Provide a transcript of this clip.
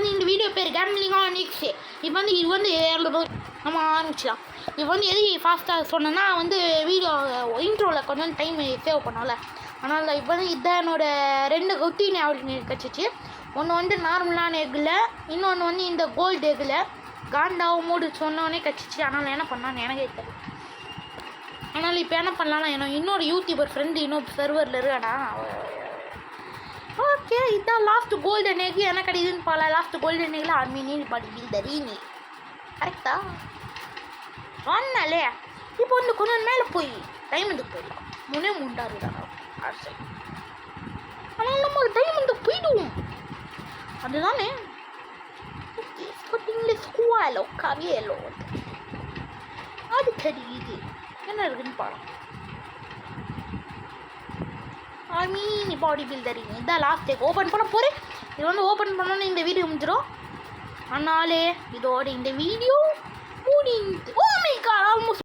வந்து இந்த வீடியோ பேர் கேம்லிங் ஆன் எக்ஸ். இப்போ வந்து இது வந்து நம்ம ஆரம்பிச்சிடலாம். இப்போ வந்து எது ஃபாஸ்ட்டாக சொன்னேன்னா வந்து வீடியோ இன்ட்ரோவில் கொஞ்சம் டைம் சேவ் பண்ணோம்ல, அதனால் இப்போ வந்து இதான் என்னோடய 2 குட்டி ஞாபகம் கிடச்சிச்சு. ஒன்று வந்து நார்மலான எக்கில், இன்னொன்று வந்து இந்த கோல்டு எக்கில் காண்டாவும் மூடு சொன்னோடனே கிடச்சிச்சு. அதனால் என்ன பண்ணான்னு எனக்கே தெரியல. அதனால் இப்போ என்ன பண்ணலான்னா இன்னொரு யூடியூபர் ஃப்ரெண்டு இன்னொரு சர்வரில் இருக்காடா. ஓகே, இதுதான் லாஸ்ட் கோல்டன் எக். என்ன கிடைக்குதுன்னு பால லாஸ்ட் கோல்டன் எக்கில் ஆர்மீனியன் பாடி பில்டர் நீ கரெக்டா சொன்னாலே. இப்போ வந்து கொஞ்சம் மேலே போய் டைமண்டுக்கு போயிடலாம். 3 இருக்குதா ஆசை. ஆனால் நம்ம டைமண்டுக்கு போயிடுவோம் அதுதானே. ஓகே, ஸ்கூட்டிங்கில் ஸ்கூவாலோ கவியலோ அது தெரியுது. என்ன இருக்குன்னு பாருங்க. ஆர்மீனி பாடி பில்டரிங் இதான் லாஸ்ட் டேக் ஓப்பன் பண்ண போகிறேன். இது வந்து ஓப்பன் பண்ணோன்னு இந்த வீடியோ முடிஞ்சிடும். அதனாலே இதோட இந்த வீடியோ